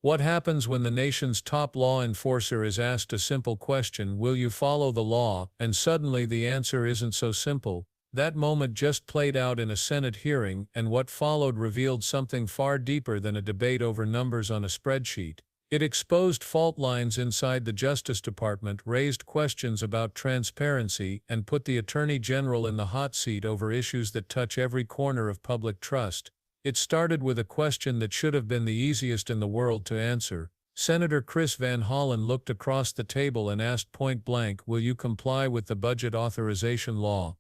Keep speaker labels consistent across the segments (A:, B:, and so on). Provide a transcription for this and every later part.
A: What happens when the nation's top law enforcer is asked a simple question, will you follow the law, and suddenly the answer isn't so simple? That moment just played out in a Senate hearing, and what followed revealed something far deeper than a debate over numbers on a spreadsheet. It exposed fault lines inside the Justice Department, raised questions about transparency, and put the Attorney General in the hot seat over issues that touch every corner of public trust. It started with a question that should have been the easiest in the world to answer. Senator Chris Van Hollen looked across the table and asked point blank, will you comply with the budget authorization law?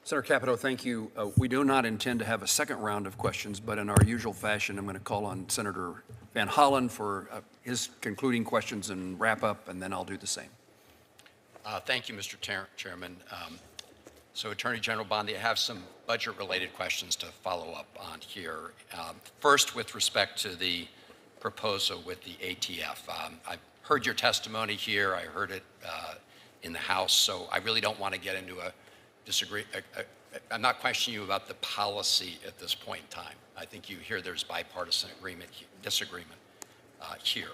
B: Senator Capito, thank you. We do not intend to have a second round of questions, but in our usual fashion, I'm going to call on Senator Van Hollen for his concluding questions and wrap up, and then I'll do the same.
C: Thank you, Mr. Chairman. So, Attorney General Bondi, I have some budget-related questions to follow up on here. First, with respect to the proposal with the ATF. I've heard your testimony here. I heard it in the House, so I really don't want to get into a disagree. I'm not questioning you about the policy at this point in time. I think you hear there's bipartisan disagreement here.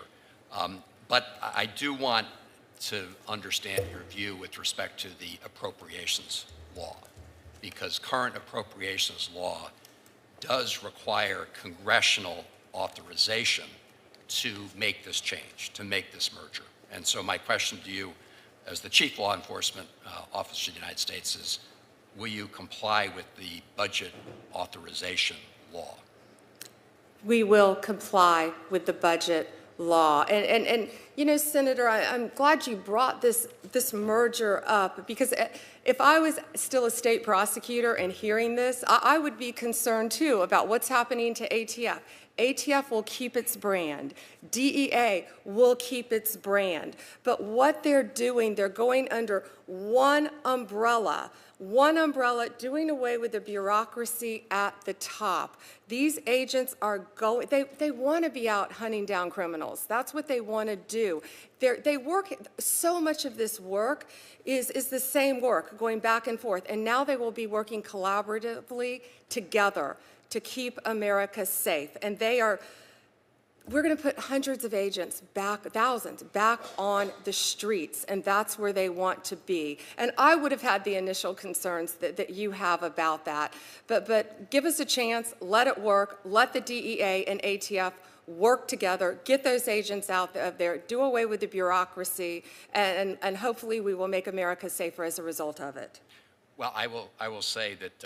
C: But I do want to understand your view with respect to the appropriations law, because current appropriations law does require congressional authorization to make this change, to make this merger. And so my question to you as the Chief Law Enforcement Officer of the United States is, will you comply with the budget authorization law?
D: We will comply with the budget law. And you know, Senator, I'm glad you brought this merger up, because if I was still a state prosecutor and hearing this, I would be concerned too about what's happening to ATF. ATF will keep its brand. DEA will keep its brand. But what they're doing, they're going under one umbrella, doing away with the bureaucracy at the top. These agents are going, they want to be out hunting down criminals. That's what they want to do. They work, so much of this work is the same work, going back and forth. And now they will be working collaboratively together to keep America safe. And we're going to put hundreds of agents back, thousands, back on the streets, and that's where they want to be. And I would have had the initial concerns that you have about that. But give us a chance, let it work, let the DEA and ATF work together, get those agents out there, do away with the bureaucracy, and hopefully we will make America safer as a result of it.
C: Well, I will say that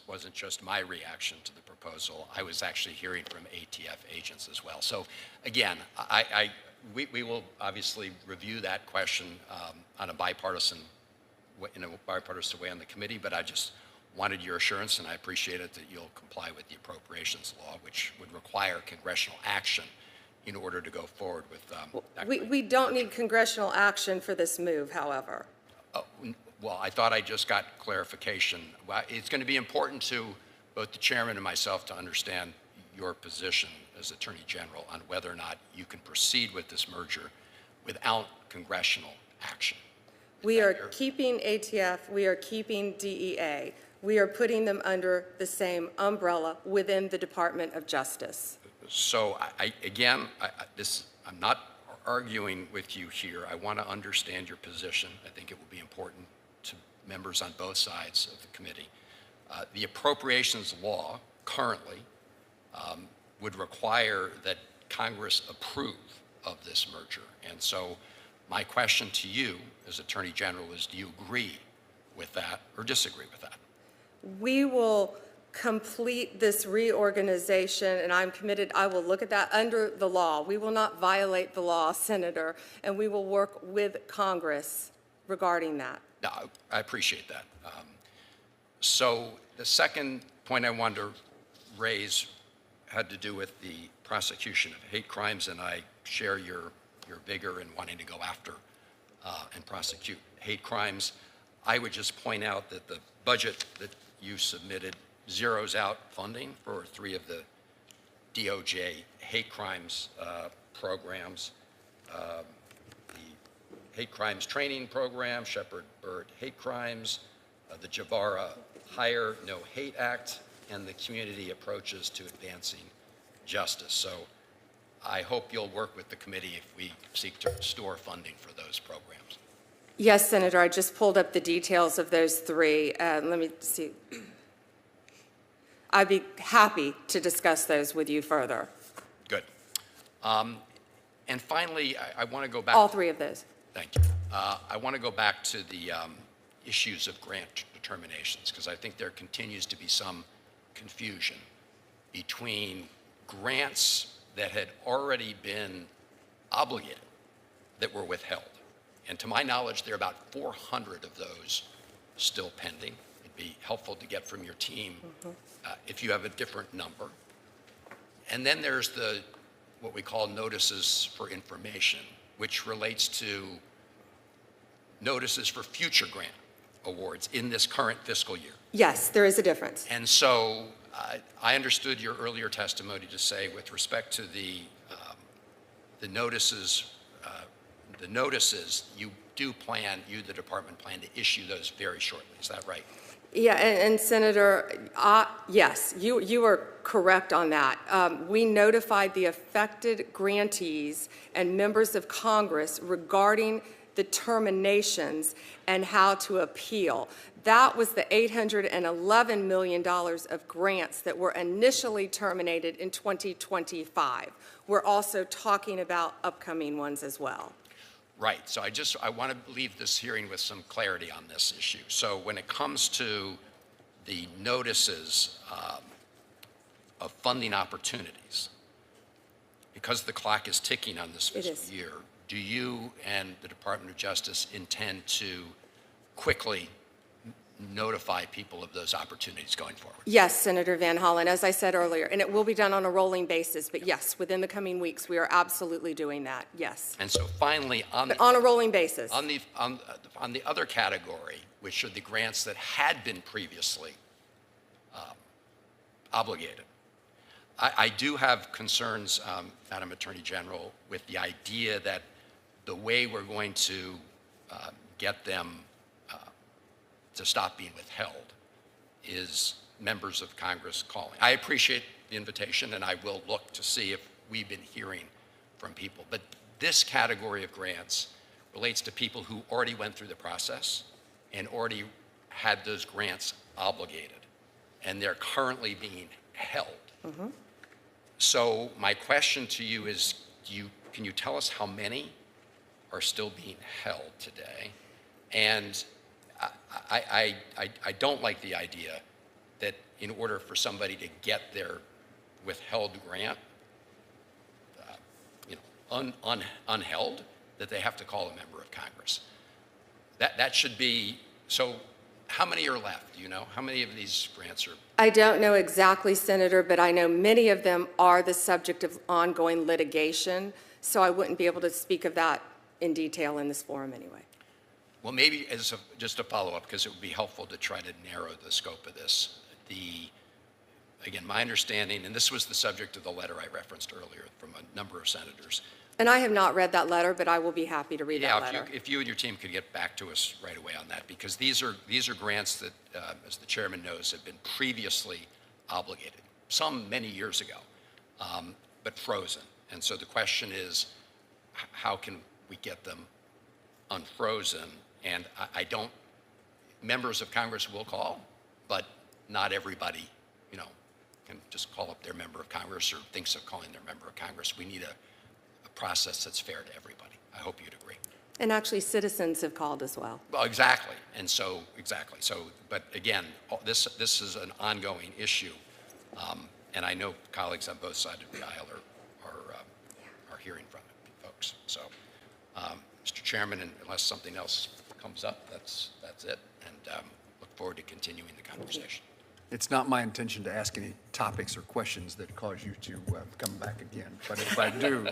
C: wasn't just my reaction to the proposal. I was actually hearing from ATF agents as well. So again, we will obviously review that question in a bipartisan way on the committee, but I just wanted your assurance, and I appreciate it, that you'll comply with the appropriations law, which would require congressional action in order to go forward with that.
D: We don't need congressional action for this move, however.
C: Oh, well, I thought I just got clarification. Well, it's going to be important to both the chairman and myself to understand your position as Attorney General on whether or not you can proceed with this merger without congressional action.
D: We are keeping ATF, we are keeping DEA. We are putting them under the same umbrella within the Department of Justice.
C: So I'm not arguing with you here. I want to understand your position. I think it will be important to members on both sides of the committee. The appropriations law currently would require that Congress approve of this merger. And so my question to you as Attorney General is, do you agree with that or disagree with that?
D: We will complete this reorganization, and I'm committed. I will look at that under the law. We will not violate the law, Senator, and we will work with Congress regarding that.
C: No, I appreciate that. So the second point I wanted to raise had to do with the prosecution of hate crimes, and I share your vigor in wanting to go after and prosecute hate crimes. I would just point out that the budget that you submitted zeroes out funding for 3 of the DOJ hate crimes programs, the hate crimes training program, Shepard Bird hate crimes, the Javara Hire No Hate Act, and the community approaches to advancing Justice. So I hope you'll work with the committee if we seek to restore funding for those programs.
D: Yes, Senator, I just pulled up the details of those three. Let me see. I'd be happy to discuss those with you further.
C: Good. And finally, I want to go back.
D: All three of those.
C: Thank you. I want to go back to the issues of grant determinations, because I think there continues to be some confusion between grants that had already been obligated that were withheld. And to my knowledge, there are about 400 of those still pending. It'd be helpful to get from your team if you have a different number. And then there's what we call notices for information, which relates to notices for future grant awards in this current fiscal year.
D: Yes, there is a difference.
C: And so I understood your earlier testimony to say, with respect to the notices, you do plan, the department plan to issue those very shortly. Is that right?
D: Yeah, and Senator, yes, you are correct on that. We notified the affected grantees and members of Congress regarding the terminations and how to appeal. That was the $811 million of grants that were initially terminated in 2025. We're also talking about upcoming ones as well.
C: Right. So I want to leave this hearing with some clarity on this issue. So when it comes to the notices of funding opportunities, because the clock is ticking on this fiscal year, do you and the Department of Justice intend to quickly notify people of those opportunities going forward?
D: Yes, Senator Van Hollen, as I said earlier, and it will be done on a rolling basis, but yes, within the coming weeks, we are absolutely doing that, yes.
C: And so finally, on
D: a rolling basis.
C: On the other category, which are the grants that had been previously obligated, I do have concerns, Madam Attorney General, with the idea that the way we're going to get them to stop being withheld is members of Congress calling. I appreciate the invitation, and I will look to see if we've been hearing from people. But this category of grants relates to people who already went through the process and already had those grants obligated, and they're currently being held. So my question to you is, can you tell us how many are still being held today? And I don't like the idea that in order for somebody to get their withheld grant unheld, that they have to call a member of Congress. That should be, so how many are left? Do you know? How many of these grants are?
D: I don't know exactly, Senator, but I know many of them are the subject of ongoing litigation, so I wouldn't be able to speak of that in detail in this forum anyway.
C: Well, maybe just a follow-up, because it would be helpful to try to narrow the scope of this. Again, my understanding, and this was the subject of the letter I referenced earlier from a number of senators.
D: And I have not read that letter, but I will be happy to read that letter.
C: If you and your team could get back to us right away on that, because these are grants that, as the chairman knows, have been previously obligated, some many years ago, but frozen. And so the question is, how can we get them unfrozen? And members of Congress will call, but not everybody, can just call up their member of Congress or thinks of calling their member of Congress. We need a process that's fair to everybody. I hope you'd agree.
D: And actually, citizens have called as well.
C: Well, exactly. And so, exactly. So, but again, this is an ongoing issue. And I know colleagues on both sides of the aisle are hearing from it, folks. So, Mr. Chairman, unless something else comes up, that's it. And look forward to continuing the conversation.
B: It's not my intention to ask any topics or questions that cause you to come back again, but if I do.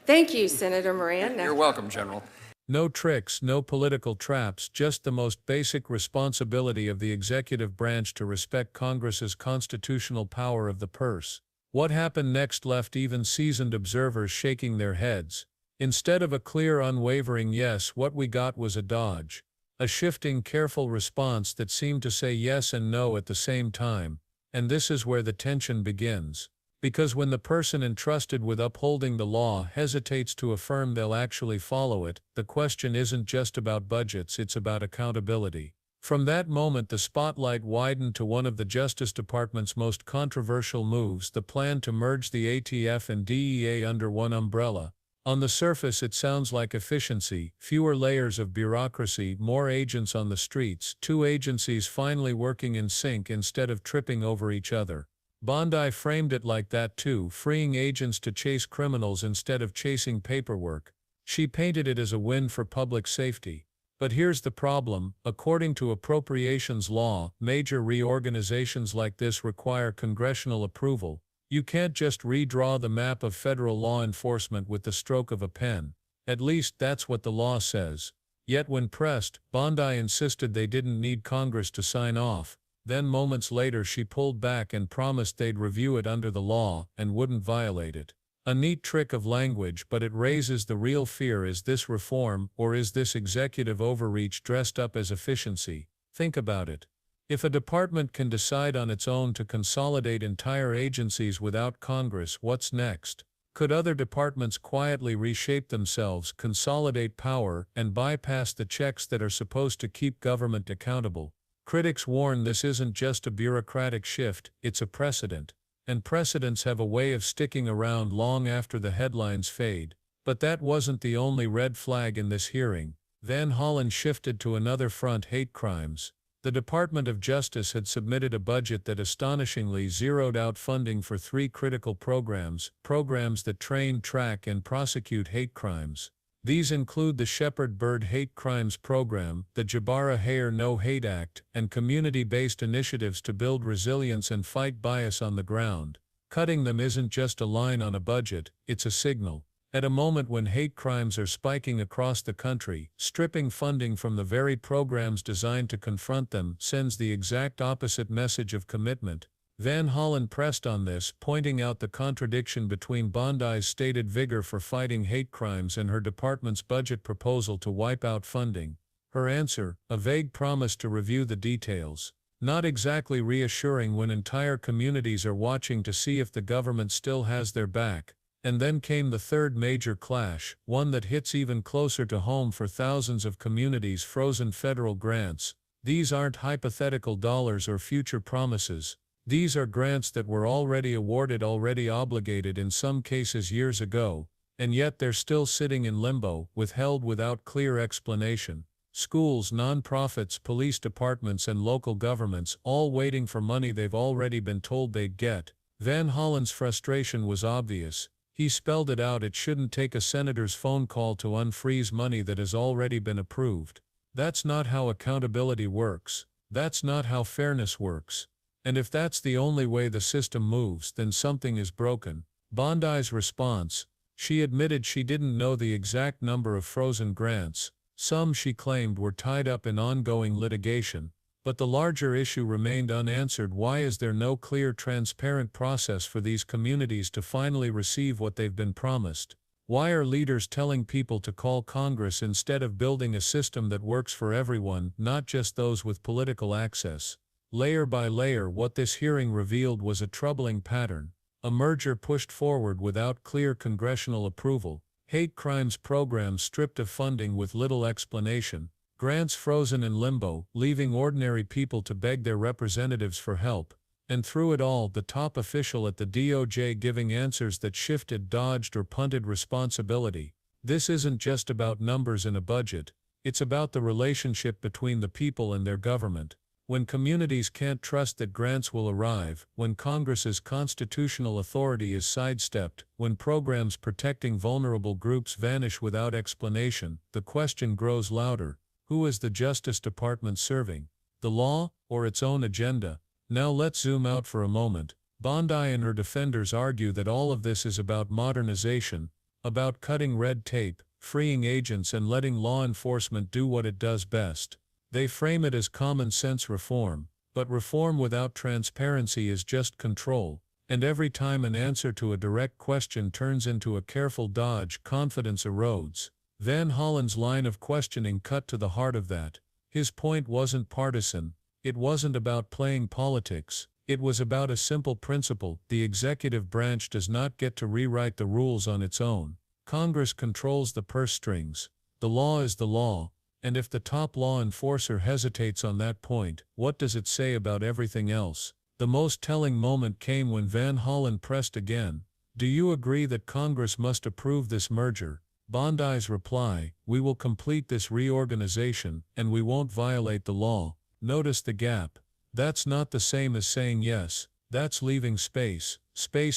D: Thank you, Senator Moran.
B: You're welcome, General.
A: No tricks, no political traps, just the most basic responsibility of the executive branch to respect Congress's constitutional power of the purse. What happened next left even seasoned observers shaking their heads. Instead of a clear, unwavering yes, what we got was a dodge. A shifting, careful response that seemed to say yes and no at the same time, and this is where the tension begins. Because when the person entrusted with upholding the law hesitates to affirm they'll actually follow it, the question isn't just about budgets, it's about accountability. From that moment the spotlight widened to one of the Justice Department's most controversial moves, the plan to merge the ATF and DEA under one umbrella. On the surface it sounds like efficiency, fewer layers of bureaucracy, more agents on the streets, two agencies finally working in sync instead of tripping over each other. Bondi framed it like that too, freeing agents to chase criminals instead of chasing paperwork. She painted it as a win for public safety. But here's the problem: according to appropriations law, major reorganizations like this require congressional approval. You can't just redraw the map of federal law enforcement with the stroke of a pen. At least that's what the law says. Yet when pressed, Bondi insisted they didn't need Congress to sign off. Then moments later she pulled back and promised they'd review it under the law and wouldn't violate it. A neat trick of language, but it raises the real fear: is this reform, or is this executive overreach dressed up as efficiency? Think about it. If a department can decide on its own to consolidate entire agencies without Congress, what's next? Could other departments quietly reshape themselves, consolidate power, and bypass the checks that are supposed to keep government accountable? Critics warn this isn't just a bureaucratic shift, it's a precedent. And precedents have a way of sticking around long after the headlines fade. But that wasn't the only red flag in this hearing. Van Hollen shifted to another front: hate crimes. The Department of Justice had submitted a budget that astonishingly zeroed out funding for 3 critical programs that train, track, and prosecute hate crimes. These include the Shepherd Bird Hate Crimes Program, the Jabara Hayer No Hate Act, and community-based initiatives to build resilience and fight bias on the ground. Cutting them isn't just a line on a budget, it's a signal. At a moment when hate crimes are spiking across the country, stripping funding from the very programs designed to confront them sends the exact opposite message of commitment. Van Hollen pressed on this, pointing out the contradiction between Bondi's stated vigor for fighting hate crimes and her department's budget proposal to wipe out funding. Her answer: a vague promise to review the details. Not exactly reassuring when entire communities are watching to see if the government still has their back. And then came the third major clash, one that hits even closer to home for thousands of communities: frozen federal grants. These aren't hypothetical dollars or future promises. These are grants that were already awarded, already obligated, in some cases years ago, and yet they're still sitting in limbo, withheld without clear explanation. Schools, nonprofits, police departments, and local governments, all waiting for money they've already been told they'd get. Van Hollen's frustration was obvious. He spelled it out: it shouldn't take a senator's phone call to unfreeze money that has already been approved. That's not how accountability works. That's not how fairness works. And if that's the only way the system moves, then something is broken. Bondi's response: she admitted she didn't know the exact number of frozen grants. Some, she claimed, were tied up in ongoing litigation. But the larger issue remained unanswered: why is there no clear, transparent process for these communities to finally receive what they've been promised? Why are leaders telling people to call Congress instead of building a system that works for everyone, not just those with political access? Layer by layer, what this hearing revealed was a troubling pattern. A merger pushed forward without clear congressional approval. Hate crimes programs stripped of funding with little explanation. Grants frozen in limbo, leaving ordinary people to beg their representatives for help. And through it all, the top official at the DOJ giving answers that shifted, dodged, or punted responsibility. This isn't just about numbers in a budget. It's about the relationship between the people and their government. When communities can't trust that grants will arrive, when Congress's constitutional authority is sidestepped, when programs protecting vulnerable groups vanish without explanation, the question grows louder: who is the Justice Department serving? The law, or its own agenda? Now let's zoom out for a moment. Bondi and her defenders argue that all of this is about modernization, about cutting red tape, freeing agents, and letting law enforcement do what it does best. They frame it as common sense reform, but reform without transparency is just control. And every time an answer to a direct question turns into a careful dodge, confidence erodes. Van Hollen's line of questioning cut to the heart of that. His point wasn't partisan. It wasn't about playing politics. It was about a simple principle: the executive branch does not get to rewrite the rules on its own. Congress controls the purse strings. The law is the law, and if the top law enforcer hesitates on that point, what does it say about everything else? The most telling moment came when Van Hollen pressed again. Do you agree that Congress must approve this merger? Bondi's reply: we will complete this reorganization, and we won't violate the law. Notice the gap. That's not the same as saying yes. That's leaving space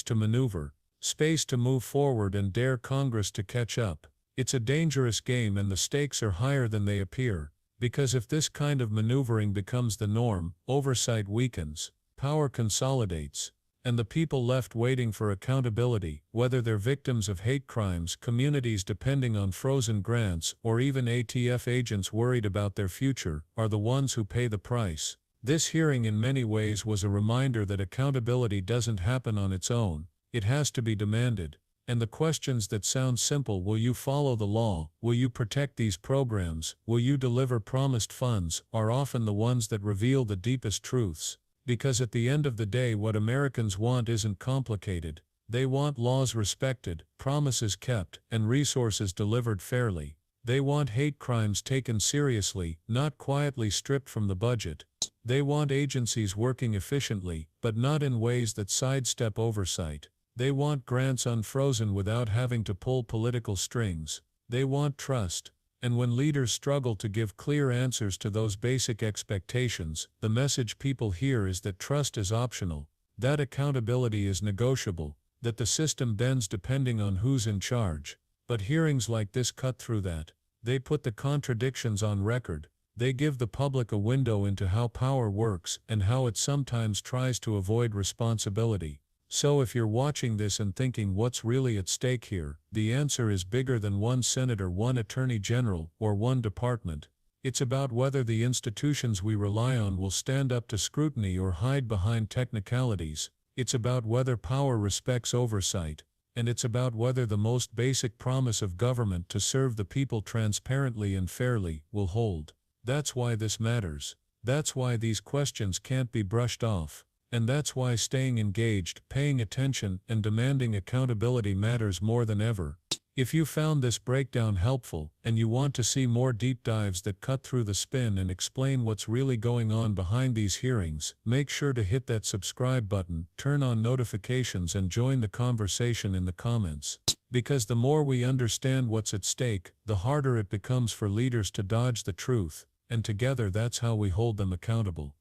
A: to maneuver, space to move forward and dare Congress to catch up. It's a dangerous game, and the stakes are higher than they appear, because if this kind of maneuvering becomes the norm, oversight weakens, power consolidates, and the people left waiting for accountability, whether they're victims of hate crimes, communities depending on frozen grants, or even ATF agents worried about their future, are the ones who pay the price. This hearing in many ways was a reminder that accountability doesn't happen on its own. It has to be demanded. And the questions that sound simple: will you follow the law? Will you protect these programs? Will you deliver promised funds? Are often the ones that reveal the deepest truths. Because at the end of the day, what Americans want isn't complicated. They want laws respected, promises kept, and resources delivered fairly. They want hate crimes taken seriously, not quietly stripped from the budget. They want agencies working efficiently, but not in ways that sidestep oversight. They want grants unfrozen without having to pull political strings. They want trust. And when leaders struggle to give clear answers to those basic expectations, the message people hear is that trust is optional, that accountability is negotiable, that the system bends depending on who's in charge. But hearings like this cut through that. They put the contradictions on record. They give the public a window into how power works and how it sometimes tries to avoid responsibility. So if you're watching this and thinking, what's really at stake here, the answer is bigger than one senator, one attorney general, or one department. It's about whether the institutions we rely on will stand up to scrutiny or hide behind technicalities. It's about whether power respects oversight. And it's about whether the most basic promise of government to serve the people transparently and fairly will hold. That's why this matters. That's why these questions can't be brushed off. And that's why staying engaged, paying attention, and demanding accountability matters more than ever. If you found this breakdown helpful, and you want to see more deep dives that cut through the spin and explain what's really going on behind these hearings, make sure to hit that subscribe button, turn on notifications, and join the conversation in the comments. Because the more we understand what's at stake, the harder it becomes for leaders to dodge the truth, and together that's how we hold them accountable.